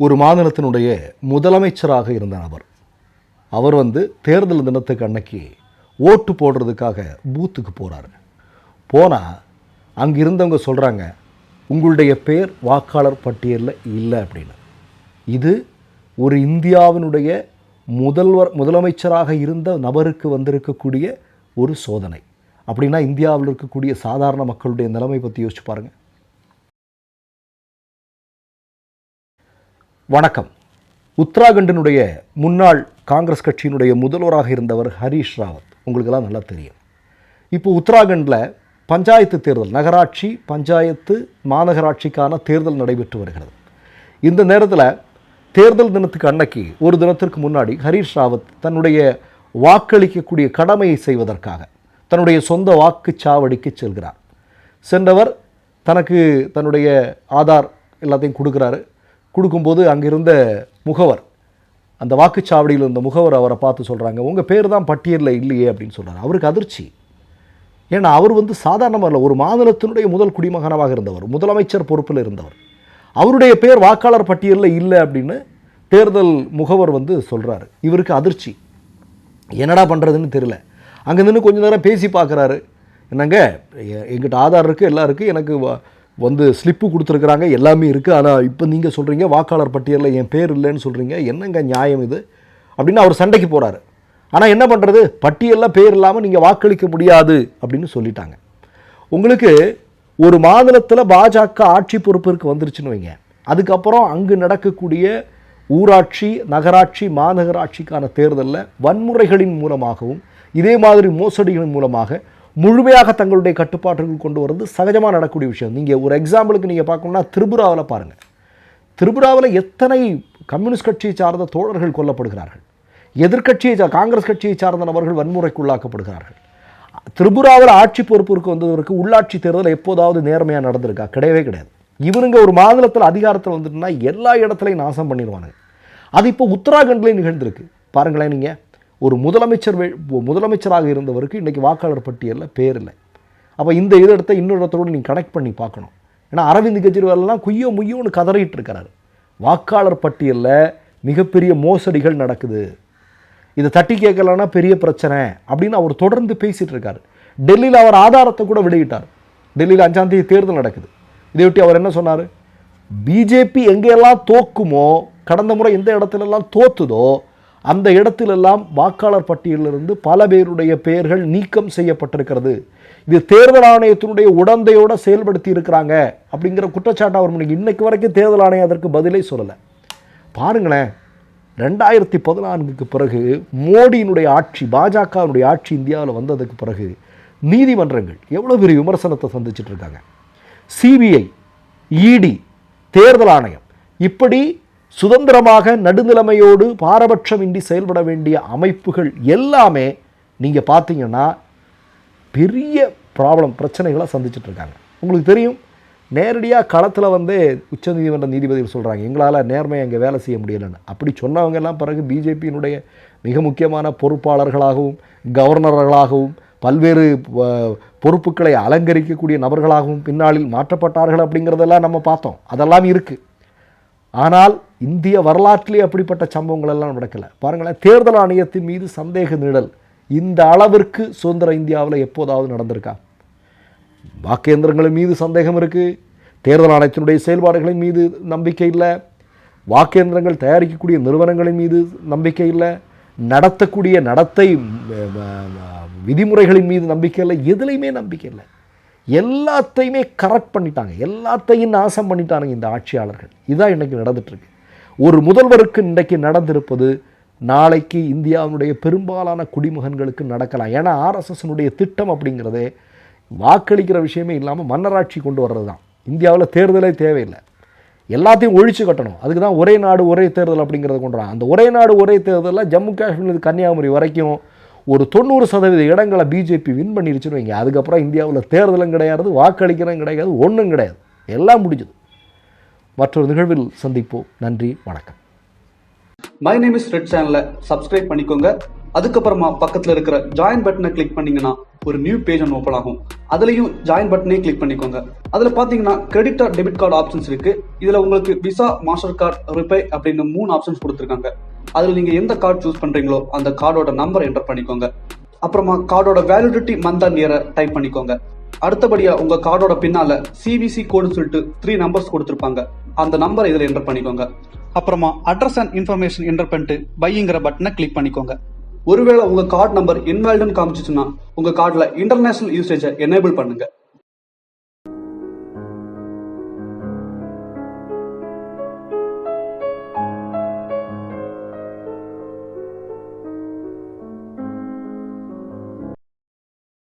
ஒரு மாநிலத்தினுடைய முதலமைச்சராக இருந்த நபர். அவர் தேர்தல் தினத்துக்கு அன்னைக்கு ஓட்டு போடுறதுக்காக பூத்துக்கு போகிறாரு. போனால் அங்கே இருந்தவங்க சொல்கிறாங்க, உங்களுடைய பேர் வாக்காளர் பட்டியலில் இல்லை அப்படின்னு. இது ஒரு இந்தியாவினுடைய முதலமைச்சராக இருந்த நபருக்கு வந்திருக்கக்கூடிய ஒரு சோதனை. அப்படின்னா இந்தியாவில் இருக்கக்கூடிய சாதாரண மக்களுடைய நிலைமை பற்றி யோசிச்சு பாருங்கள். வணக்கம். உத்தராகண்டினுடைய முன்னாள் காங்கிரஸ் கட்சியினுடைய முதல்வராக இருந்தவர் ஹரீஷ் ராவத் உங்களுக்கெல்லாம் நல்லா தெரியும். இப்போ உத்தராகண்டில் பஞ்சாயத்து தேர்தல், நகராட்சி, பஞ்சாயத்து, மாநகராட்சிக்கான தேர்தல் நடைபெற்று வருகிறது. இந்த நேரத்தில் தேர்தல் தினத்துக்கு அன்னைக்கு ஒரு தினத்திற்கு முன்னாடி ஹரீஷ் ராவத் தன்னுடைய வாக்களிக்கக்கூடிய கடமையை செய்வதற்காக தன்னுடைய சொந்த வாக்குச்சாவடிக்கு செல்கிறார். சென்றவர் தன்னுடைய ஆதார் எல்லாத்தையும் கொடுக்குறாரு. கொடுக்கும்போது அங்கிருந்த முகவர், அந்த வாக்குச்சாவடியில் இருந்த முகவர் அவரை பார்த்து சொல்கிறாங்க, உங்கள் பேர் தான் பட்டியலில் இல்லையே அப்படின்னு சொல்கிறார். அவருக்கு அதிர்ச்சி. ஏன்னா அவர் சாதாரணமாக இல்லை, ஒரு மாநிலத்தினுடைய முதல் குடிமகனாக இருந்தவர், முதலமைச்சர் பொறுப்பில் இருந்தவர். அவருடைய பேர் வாக்காளர் பட்டியலில் இல்லை அப்படின்னு தேர்தல் முகவர் சொல்கிறாரு. இவருக்கு அதிர்ச்சி. என்னடா பண்ணுறதுன்னு தெரியல. அங்கே நின்று கொஞ்சம் நேரம் பேசி பார்க்குறாரு. என்னங்க, எங்கிட்ட ஆதார் இருக்குது, எல்லாம் இருக்குது, எனக்கு ஸ்லிப்பு கொடுத்துருக்குறாங்க, எல்லாமே இருக்குது. ஆனால் இப்போ நீங்கள் சொல்கிறீங்க வாக்காளர் பட்டியலில் என் பேர் இல்லைன்னு சொல்கிறீங்க, என்னங்க நியாயம் இது அப்படின்னு அவர் சண்டைக்கு போகிறாரு. ஆனால் என்ன பண்ணுறது, பட்டியலில் பேர் இல்லாமல் நீங்கள் வாக்களிக்க முடியாது அப்படின்னு சொல்லிட்டாங்க. உங்களுக்கு ஒரு மாநிலத்தில் பாஜக ஆட்சி பொறுப்பிற்கு வந்துருச்சுன்னு வைங்க, அதுக்கப்புறம் அங்கு நடக்கக்கூடிய ஊராட்சி, நகராட்சி, மாநகராட்சிக்கான தேர்தலில் வன்முறைகளின் மூலமாகவும் இதே மாதிரி மோசடிகளின் மூலமாக முழுமையாக தங்களுடைய கட்டுப்பாட்டுகள் கொண்டு வரது சகஜமாக நடக்கக்கூடிய விஷயம். நீங்கள் ஒரு எக்ஸாம்பிளுக்கு நீங்கள் பார்க்கணும்னா திரிபுராவில் பாருங்கள். திரிபுராவில் எத்தனை கம்யூனிஸ்ட் கட்சியை சார்ந்த தோழர்கள் கொல்லப்படுகிறார்கள், எதிர்கட்சியை காங்கிரஸ் கட்சியை சார்ந்த நபர்கள் வன்முறைக்குள்ளாக்கப்படுகிறார்கள். திரிபுராவில் ஆட்சி பொறுப்பிற்கு வந்ததற்கு உள்ளாட்சி தேர்தல் எப்போதாவது நேர்மையாக நடந்திருக்கா? கிடையவே கிடையாது. இவனுங்க ஒரு மாநிலத்தில் அதிகாரத்தில் வந்துட்டுனா எல்லா இடத்துலையும் நாசம் பண்ணிடுவானுங்க. அது இப்போ உத்தராகண்ட்லேயும் நிகழ்ந்திருக்கு. பாருங்களேன், நீங்கள் ஒரு முதலமைச்சராக இருந்தவருக்கு இன்றைக்கி வாக்காளர் பட்டியலில் பேர் இல்லை. அப்போ இந்த இடத்த இன்னொரு இடத்தோடு நீங்கள் கனெக்ட் பண்ணி பார்க்கணும். ஏன்னா அரவிந்த் கெஜ்ரிவால்லாம் குய்யோ முய்யோன்னு கதறிட்டு இருக்கிறாரு. வாக்காளர் பட்டியலில் மிகப்பெரிய மோசடிகள் நடக்குது, இதை தட்டி கேட்கலன்னா பெரிய பிரச்சனை அப்படின்னு அவர் தொடர்ந்து பேசிகிட்டு இருக்கார். டெல்லியில் அவர் ஆதாரத்தை கூட வெளியிட்டார். டெல்லியில் 5ஆம் தேதி தேர்தல் நடக்குது. இதையொட்டி அவர் என்ன சொன்னார், பிஜேபி எங்கெல்லாம் தோக்குமோ, கடந்த முறை எந்த இடத்துலெல்லாம் தோத்துதோ அந்த இடத்திலெல்லாம் வாக்காளர் பட்டியலிலிருந்து பல பேருடைய பெயர்கள் நீக்கம் செய்யப்பட்டிருக்கிறது, இது தேர்தல் ஆணையத்தினுடைய உடந்தையோடு செயல்படுத்தி இருக்கிறாங்க அப்படிங்கிற குற்றச்சாட்டு அவர் முன்னாடி. இன்னைக்கு வரைக்கும் தேர்தல் ஆணையம் அதற்கு பதிலே சொல்லலை. பாருங்களேன், 2014க்கு பிறகு மோடியினுடைய ஆட்சி, பாஜகவினுடைய ஆட்சி இந்தியாவில் வந்ததுக்கு பிறகு நீதிமன்றங்கள் எவ்வளோ பெரிய விமர்சனத்தை சந்திச்சுட்டு இருக்காங்க. சிபிஐ, இடி, தேர்தல் ஆணையம், இப்படி சுதந்திரமாக நடுநிலைமையோடு பாரபட்சமின்றி செயல்பட வேண்டிய அமைப்புகள் எல்லாமே நீங்கள் பார்த்தீங்கன்னா பெரிய பிரச்சனைகளை சந்திச்சுட்டு இருக்காங்க. உங்களுக்கு தெரியும், நேரடியாக களத்தில் உச்சநீதிமன்ற நீதிபதிகள் சொல்கிறாங்க, எங்களால் நேர்மையாக எங்கள் வேலை செய்ய முடியலைன்னு. அப்படி சொன்னவங்கெல்லாம் பிறகு பிஜேபியினுடைய மிக முக்கியமான பொறுப்பாளர்களாகவும் கவர்னர்களாகவும் பல்வேறு பொறுப்புகளை அலங்கரிக்கக்கூடிய நபர்களாகவும் பின்னாளில் மாற்றப்பட்டார்கள் அப்படிங்கிறதெல்லாம் நம்ம பார்த்தோம். அதெல்லாம் இருக்குது. ஆனால் இந்திய வரலாற்றிலே அப்படிப்பட்ட சம்பவங்கள் எல்லாம் நடக்கலை. பாருங்களேன், தேர்தல் ஆணையத்தின் மீது சந்தேக நிழல் இந்த அளவிற்கு சுதந்திர இந்தியாவில் எப்போதாவது நடந்திருக்கா? வாக்கேந்திரங்களின் மீது சந்தேகம் இருக்குது, தேர்தல் ஆணையத்தினுடைய செயல்பாடுகளின் மீது நம்பிக்கை இல்லை, வாக்கேந்திரங்கள் தயாரிக்கக்கூடிய நிறுவனங்களின் மீது நம்பிக்கை இல்லை, நடத்தக்கூடிய நடத்தை விதிமுறைகளின் மீது நம்பிக்கை இல்லை, எதுலையுமே நம்பிக்கை இல்லை. எல்லாத்தையுமே கரெக்ட் பண்ணிட்டாங்க, எல்லாத்தையும் நாசம் பண்ணிட்டாங்க இந்த ஆட்சியாளர்கள். இதுதான் இன்றைக்கி நடந்துட்டுருக்கு. ஒரு முதல்வருக்கு இன்றைக்கு நடந்திருப்பது நாளைக்கு இந்தியாவினுடைய பெரும்பாலான குடிமகன்களுக்கு நடக்கலாம். ஏன்னா ஆர்எஸ்எஸ்னுடைய திட்டம் அப்படிங்கிறதே வாக்களிக்கிற விஷயமே இல்லாமல் மன்னராட்சி கொண்டு வர்றது தான். இந்தியாவில் தேர்தலே தேவையில்லை, எல்லாத்தையும் ஒழிச்சு கட்டணும். அதுக்கு தான் ஒரே நாடு ஒரே தேர்தல் அப்படிங்கிறத கொண்டு வராங்க. அந்த ஒரே நாடு ஒரே தேர்தலில் ஜம்மு காஷ்மீர் கன்னியாகுமரி வரைக்கும் ஒரு 90% இடங்களை பிஜேபி வின் பண்ணிருச்சுன்னு வைங்க. அதுக்கப்புறம் இந்தியாவில் தேர்தலும் கிடையாது, வாக்களிக்கிறதும் கிடையாது, ஒன்றும் கிடையாது, எல்லாம் முடிஞ்சது. மற்றொரு நிகழ்வில் சந்திப்போம். நன்றி, வணக்கம். மை நேம் இஸ் ரெட் சேனலை சப்ஸ்கிரைப் பண்ணிக்கோங்க. அதுக்கப்புறமா பக்கத்தில் இருக்கிற ஜாயின் பட்டனை கிளிக் பண்ணிங்கன்னா ஒரு நியூ பேஜ் ஒன்று ஓப்பன் ஆகும். அதுலயும் ஜாயின் பட்டனே கிளிக் பண்ணிக்கோங்க. அதுல பாத்தீங்கன்னா credit R debit card options இருக்கு. இதுல உங்களுக்கு விசா, மாஸ்டர் கார்டு, ரிப்பே அப்படின்னு 3 ஆப்ஷன்ஸ் கொடுத்துருக்காங்க. அதுல நீங்க எந்த கார்டு சூஸ் பண்றீங்களோ அந்த கார்டோட நம்பர் என்டர் பண்ணிக்கோங்க. அப்புறமா கார்டோட வேலிடிட்டி மந்த் அண்ட் இயரை டைப் பண்ணிக்கோங்க. அடுத்தபடியா உங்க கார்டோட பின்னால சிவிசி கோடுன்னு சொல்லிட்டு 3 நம்பர்ஸ் கொடுத்துருப்பாங்க. அந்த நம்பரை இதுல என்டர் பண்ணிக்கோங்க. அப்புறமா அட்ரஸ் அண்ட் இன்ஃபர்மேஷன் என்டர் பண்ணிட்டு பைங்கிற பட்டனை கிளிக் பண்ணிக்கோங்க. ஒருவேளை உங்க கார்டு நம்பர் இன்வாலிட்னு காமிச்சிச்சுன்னா உங்க கார்டுல இன்டர்நேஷனல் யூசேஜை எனேபிள் பண்ணுங்க.